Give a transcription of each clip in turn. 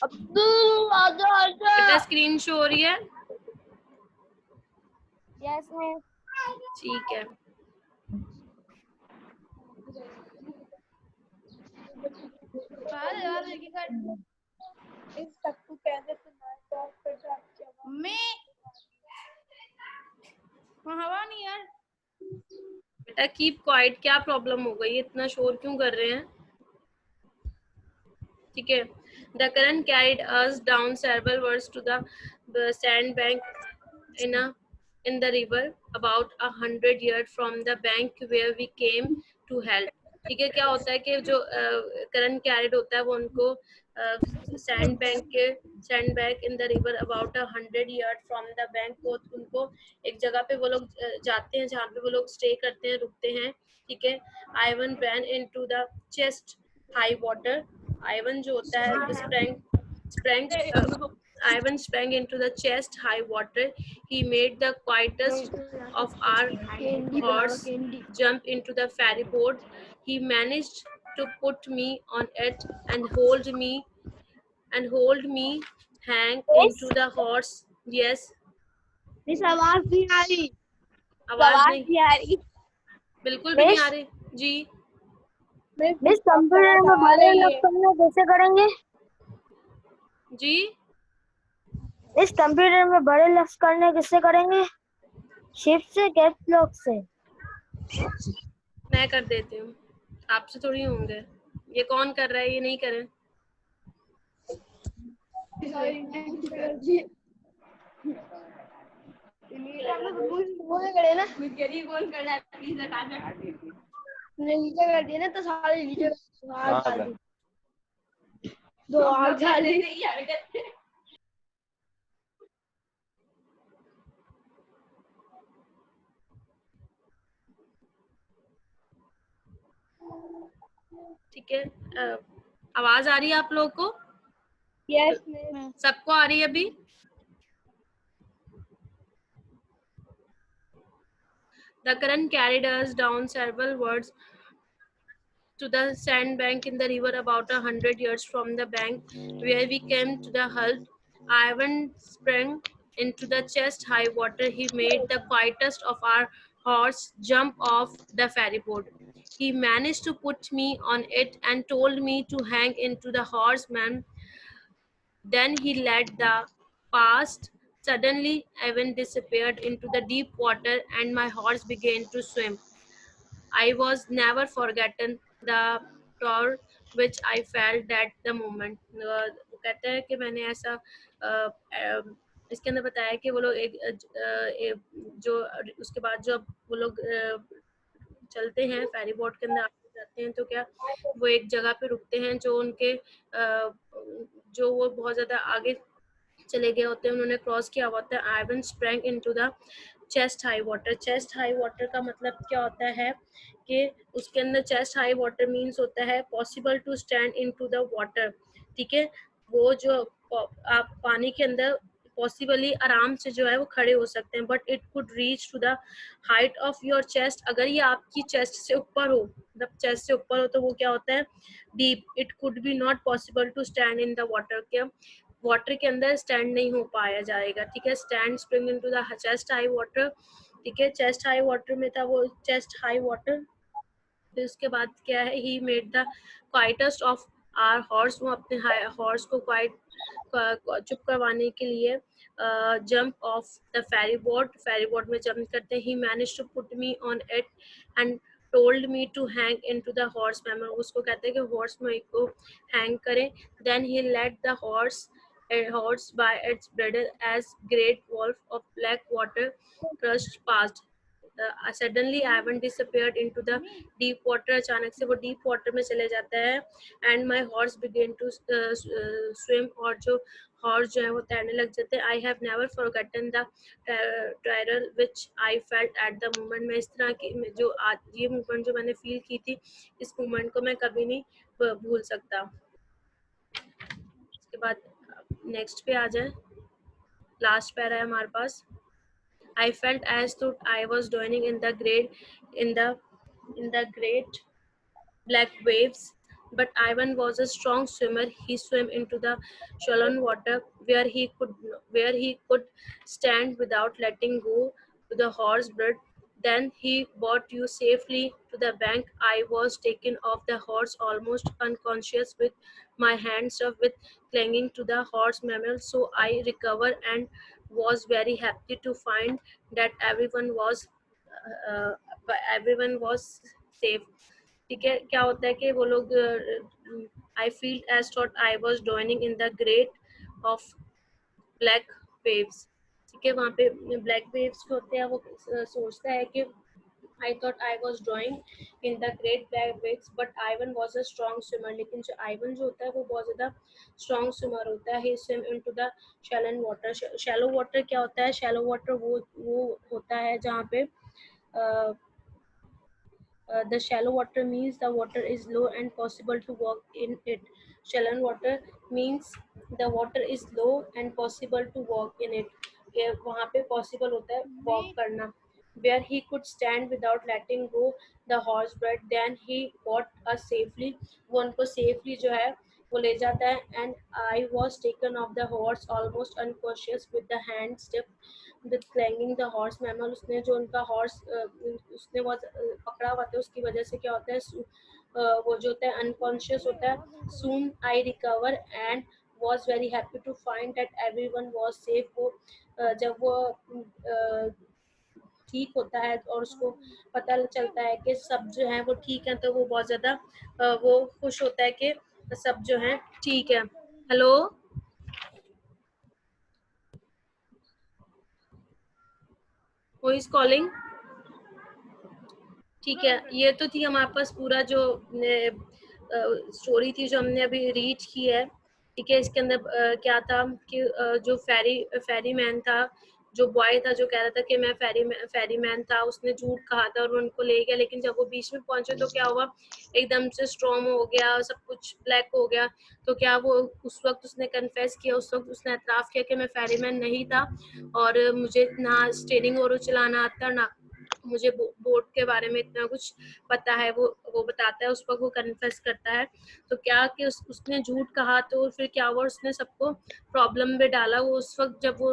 अब्दुल आजा आजा। बेटा स्क्रीन शो हो रही है? Yes ma'am. ठीक है। इस सबको कैसे सुनाए मैं हवा नहीं यार। बेटा कीप क्वाइट, क्या प्रॉब्लम हो गई, इतना शोर क्यों कर रहे हैं? ठीक है। The current carried us down several words to the sand bank in the river about 100 yards from the bank where we came to help. ठीक है, क्या होता है कि जो करंट कैरिड होता है वो उनको sand bank in the river about 100 yard from the bank, को उनको एक जगह पे वो लोग जाते हैं जहाँ पे वो लोग स्टे करते हैं, रुकते हैं। ठीक है। Ivan ran into the chest high water. Ivan जो होता है sprang Ivan sprang into the chest high water. He made the quietest of our horse jump into the ferry boat. He managed to put me on it and hold me hang into the horse. Yes. Miss आवाज नहीं आ रही। आवाज नहीं आ रही। बिल्कुल भी नहीं आ रही जी। मिस कंप्यूटर में बड़े लफ्ज करना कैसे करेंगे जी इस कंप्यूटर में बड़े लफ्ज करने किससे करेंगे? शिफ्ट से, कैप्स लॉक से? मैं कर देती हूँ, आपसे थोड़ी होंगे। ये कौन कर रहा है, ये नहीं करें। नीचे कर दिया ना तो सारे नीचे दो आग डाली। ठीक है। आवाज आ रही है आप लोगों को? यस सबको आ रही है अभी? The current carried us down several wards to the sandbank in the river about 100 yards from the bank where we came to the halt. Ivan sprang into the chest-high water. He made the quietest of our horse jump off the ferry boat. He managed to put me on it and told me to hang into the horseman. Then he led the past. Suddenly, Ivan disappeared into the deep water and my horse began to swim. I was never forgotten the tour which I felt at the moment. वो कहते हैं कि मैंने ऐसा इसके अंदर बताया कि वो लोग जो उसके बाद जब वो लोग चलते हैं फेरी बोट के अंदर आगे जाते हैं तो क्या वो एक जगह पे रुकते हैं जो उनके जो वो बहुत ज़्यादा आगे चले गए होते हैं, उन्होंने क्रॉस किया हुआ होता है। Ivan sprang into the chest high water. Chest high water का मतलब क्या होता है कि उसके अंदर चेस्ट हाई वाटर मीन्स होता है possible to stand into the water. ठीक है, वो जो आप पानी के अंदर पॉसिबली आराम से जो है वो खड़े हो सकते हैं, but it could reach to the height of your chest. अगर ये आपकी चेस्ट से ऊपर हो, मतलब चेस्ट से ऊपर हो तो वो क्या होता है deep. It could be not possible to stand in the water. क्या वाटर के अंदर स्टैंड नहीं हो पाया जाएगा। ठीक है, stand spring into the chest high water. ठीक है, चेस्ट हाई वाटर में था वो चेस्ट हाई वाटर। फिर उसके बाद क्या है, he made the quietest of our horse. वो अपने हॉर्स को क्वाइट चुप करवाने के लिए jump off the ferry boat में जंप करते हैं। He manage to put me on it and told me to hang into the horse mane. उसको कहते हैं कि हॉर्स में को हैंग करें। Then he let the horse by its bridle as great wolf of black water crushed past. Suddenly Ivan disappeared into the deep water. अचानक से वो deep water में चले जाता है and my horse began to swim। और जो horse जो है वो तैरने लग जाते हैं। I have never forgotten the terror which I felt at the moment। मैं इस तरह की जो आज ये मूवमेंट जो मैंने फील की थी, इस मूवमेंट को मैं कभी नहीं भूल सकता। इसके बाद नेक्स्ट पे आ जाए, लास्ट पैरा है हमारे पास। I felt as though I was drowning in the great black waves But Ivan was a strong swimmer. He swam into the shallow water where he could stand without letting go to the horse blood. Then he brought you safely to the bank. I was taken off the horse almost unconscious with my hands up with clinging to the horse mammal. So I recovered and was very happy to find that everyone was safe. ठीक है, क्या होता है कि वो लोग I feel as thought I was joining in the great of black waves. ठीक है, वहाँ पे ब्लैक वेव्स जो होते हैं वो सोचता है कि I thought I was drawing in the great black waves, but Ivan was a strong swimmer. लेकिन जो Ivan जो होता है वो बहुत ज़्यादा strong swimmer होता है. He swim into the shallow water. Shallow water क्या होता है? Shallow water वो होता है जहाँ पे the shallow water means the water is low and possible to walk in it. Shallow water means the water is low and possible to walk in it. ये वहाँ पे possible होता है walk करना. Where he could stand without letting go the horse bread. Then he brought us safely. वो उनको safely जो है वो ले जाता है. And I was taken off the horse almost unconscious with the hand stiff with clanging the horse mammal. उसने जो उनका horse उसने वो पकड़ा हुआ था उसकी वजह से क्या होता है वो जो होता है unconscious होता है. Soon I recover and was very happy to find that everyone was safe. वो जब वो ठीक होता है और उसको पता चलता है कि सब जो है वो ठीक है तो वो बहुत ज़्यादा वो खुश होता है कि सब जो है ठीक है. Hello, who is calling? ठीक है, ये तो थी हमारे पास पूरा जो स्टोरी थी जो हमने अभी रीड की है. ठीक है, इसके अंदर क्या था कि जो फेरी मैन था, जो बॉय था जो कह रहा था कि मैं फेरी मैन था, उसने झूठ कहा था और वो उनको ले गया. लेकिन जब वो बीच में पहुंचे तो क्या हुआ, एकदम से स्ट्रॉम हो गया, सब कुछ ब्लैक हो गया. तो क्या वो उस वक्त उसने कन्फेस किया, उस वक्त उसने एतराफ़ किया कि मैं फेरी मैन नहीं था और मुझे ना स्टीयरिंग और चलाना आता ना मुझे बोट के बारे में इतना कुछ पता है. वो बताता है, उस पर वो कन्फेस करता है. तो क्या कि उसने झूठ कहा तो फिर क्या हुआ, उसने सबको प्रॉब्लम में डाला. वो उस वक्त जब वो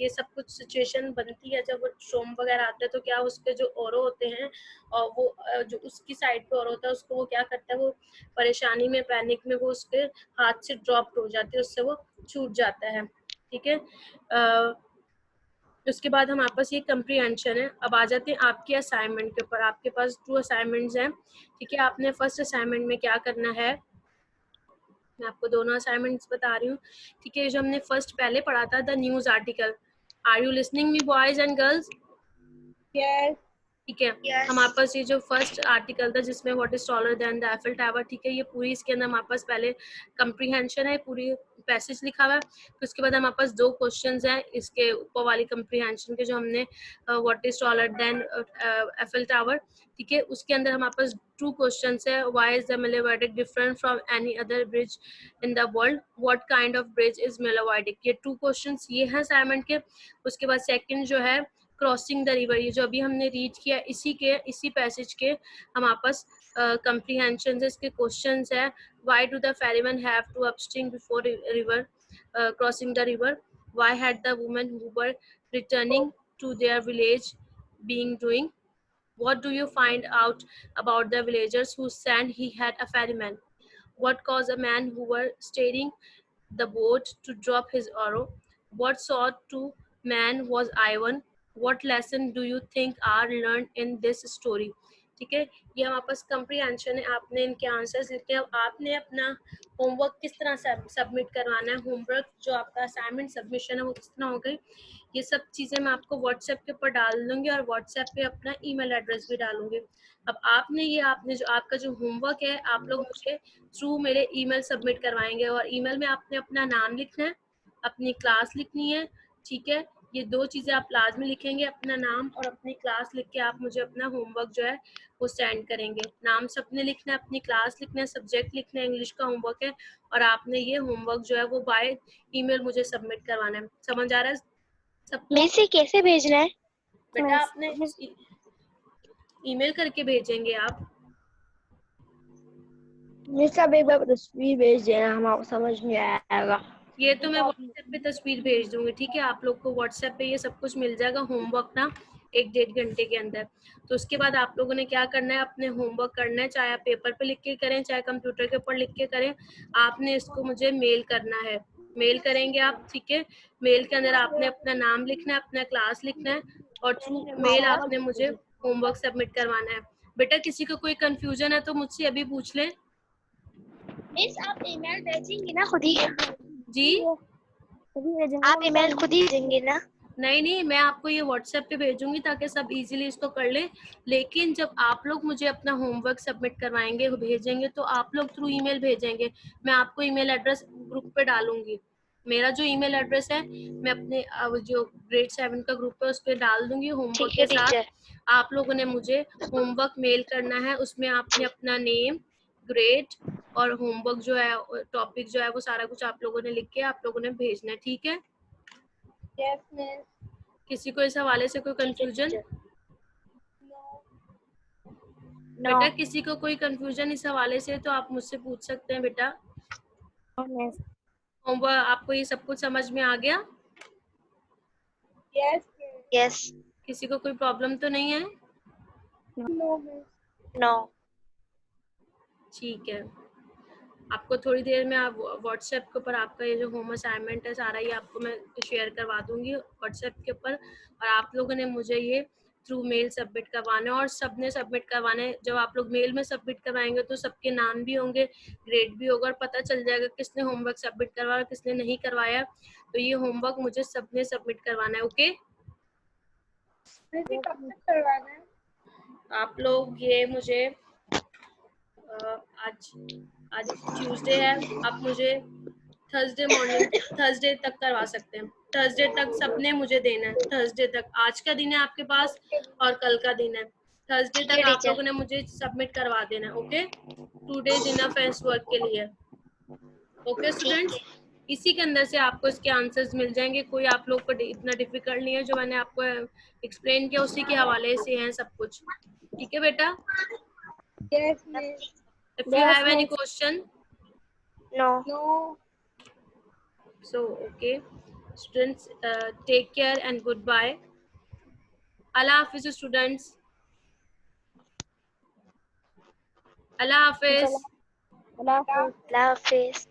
ये सब कुछ सिचुएशन बनती है, जब वो स्ट्रॉम वगैरह आता है तो क्या उसके जो औरो होते हैं और वो जो उसकी साइड पे और होता है उसको वो क्या करता है, वो परेशानी में पैनिक में वो उसके हाथ से ड्रॉप हो जाती है, उससे वो छूट जाता है. ठीक है, उसके बाद हमारे पास ये कंप्रीहेंशन है. अब आ जाते हैं आपके असाइनमेंट के ऊपर. आपके पास 2 असाइनमेंट्स हैं. ठीक है, आपने फर्स्ट असाइनमेंट में क्या करना है, मैं आपको दोनों असाइनमेंट्स बता रही हूँ. ठीक है, जो हमने फर्स्ट पहले पढ़ा था the news article. Are you listening me boys and girls? Yes. ठीक है, हमारे पास ये जो फर्स्ट आर्टिकल था जिसमें what is taller then the Eiffel tower. ठीक है, ये पूरी इसके अंदर हमारे पास पहले कंप्रीहेंशन है, पूरी पैसेज लिखा हुआ है. तो उसके बाद हमारे पास 2 क्वेश्चंस हैं इसके ऊपर वाली कंप्रीहेंशन के, जो हमने what is taller than Eiffel tower. ठीक है, उसके अंदर हमारे पास 2 क्वेश्चंस है. Why is the Millau Viaduct different from any other bridge in the world? What kind of bridge is Millau Viaduct? ये 2 क्वेश्चंस ये हैं असाइनमेंट के. उसके बाद सेकंड जो है क्रॉसिंग द रिवर, ये जो अभी हमने रीड किया इसी पैसेज के हमारे पास कंप्रीहेंशन है, इसके क्वेश्चंस है. Why do the ferryman have to upstream before river crossing the river? Why had the women who were returning to their village being doing? What do you find out about the villagers who said he had a ferryman? What caused a man who were steering the boat to drop his arrow? What sort of man was Ivan? What lesson do you think are learned in this story? ठीक है, ये हमारे पास comprehension है. आपने इनके answers लिखे. अब आपने अपना होमवर्क किस तरह से सबमिट करवाना है, होमवर्क जो आपका असाइनमेंट सबमिशन है वो किस तरह होगा, ये सब चीज़ें मैं आपको व्हाट्सएप के ऊपर डाल दूंगी और व्हाट्सएप पे अपना ईमेल एड्रेस भी डालूंगी. अब आपने जो आपका जो होमवर्क है आप लोग मुझे थ्रू मेरे ईमेल सबमिट करवाएंगे और ईमेल में आपने अपना नाम लिखना है, अपनी क्लास लिखनी है. ठीक है, ये 2 चीज़ें आप लाजमी लिखेंगे, अपना नाम और अपनी क्लास लिख के आप मुझे अपना होमवर्क जो है वो सेंड करेंगे. नाम सबने लिखना है, अपनी क्लास लिखना है, सब्जेक्ट लिखना है, इंग्लिश का होमवर्क है और आपने ये होमवर्क जो है वो बाय ईमेल मुझे सबमिट करवाना है. समझ आ रहा है सबको? वैसे कैसे भेजना है? बेटा आपने ईमेल करके भेजेंगे आप. मिस आप एक बार तस्वीर भेज देना, हमको समझ नहीं आएगा। ये तो मैं व्हाट्सएप पे तस्वीर भेज दूंगी, ठीक है। आप लोग को व्हाट्सएप पे ये सब कुछ मिल जाएगा होमवर्क ना, 1-1.5 घंटे के अंदर। तो उसके बाद आप लोगों ने क्या करना है, अपने होमवर्क करना है, चाहे आप पेपर पे लिख के करें चाहे कंप्यूटर के ऊपर लिख के करें। आपने इसको मुझे मेल करना है, मेल करेंगे आप, ठीक है। मेल के अंदर आपने अपना नाम लिखना है, अपना क्लास लिखना है, और थ्रू मेल आपने मुझे होमवर्क सबमिट करवाना है। बेटा किसी को कोई कंफ्यूजन है तो मुझसे अभी पूछ लें। मिस आप ईमेल भेजेंगी ना खुद ही? जी आप ईमेल खुद ही देंगे ना? नहीं, मैं आपको ये व्हाट्सएप पे भेजूंगी ताकि सब इजीली इसको कर ले। लेकिन जब आप लोग मुझे अपना होमवर्क सबमिट करवाएंगे, भेजेंगे, तो आप लोग थ्रू ईमेल भेजेंगे। मैं आपको ईमेल एड्रेस ग्रुप पे डालूंगी। मेरा जो ईमेल एड्रेस है मैं अपने जो ग्रेड 7 का ग्रुप है उस पर डाल दूंगी होमवर्क ठीक है के साथ। टीचर। आप लोगों ने मुझे होमवर्क मेल करना है, उसमें आपने अपना नेम, ग्रेड और होमवर्क जो है, टॉपिक जो है, वो सारा कुछ आप लोगों ने लिख के आप लोगों ने भेजना है, ठीक है। Yes miss. किसी को इस हवाले से कोई ठीक है कंफ्यूजन? टीचर। बेटा किसी को कोई कंफ्यूजन इस हवाले से तो आप मुझसे पूछ सकते हैं बेटा। होमवर्क आपको ये सब कुछ समझ में आ गया? Yes yes. किसी को कोई प्रॉब्लम तो नहीं है? No miss. नो। ठीक है। आपको थोड़ी देर में आप व्हाट्सएप के ऊपर आपका ये जो होम असाइनमेंट है सारा ये आपको मैं शेयर करवा दूंगी व्हाट्सएप के ऊपर। और आप लोगों ने मुझे ये थ्रू मेल सबमिट करवाना है, और सबने सबमिट करवाने। जब आप लोग मेल में सबमिट करवाएंगे तो सबके नाम भी होंगे, ग्रेड भी होगा, और पता चल जाएगा किसने होमवर्क सबमिट करवाया किसने नहीं करवाया। तो ये होमवर्क मुझे सबने सबमिट करवाना है, ओके। कब तक करवाना है? आप लोग ये मुझे आज आज ट्यूसडे है, आप मुझे थर्सडे तक करवा सकते हैं। थर्सडे तक सबने मुझे देना है, थर्सडे तक। आज का दिन है आपके पास और कल का दिन है। थर्सडे तक आप लोगों ने मुझे सबमिट करवा देना है, ओके। 2 डेज इनफ है इस वर्क के लिए, ओके स्टूडेंट्स। इसी के अंदर से आपको इसके आंसर्स मिल जाएंगे, कोई आप लोग को इतना डिफिकल्ट नहीं है। जो मैंने आपको एक्सप्लेन किया उसी के हवाले से है सब कुछ, ठीक है बेटा। Yes miss. If you have any question, no no. so okay students, take care and goodbye. Allah Hafiz students. Allah Hafiz. Allah Hafiz.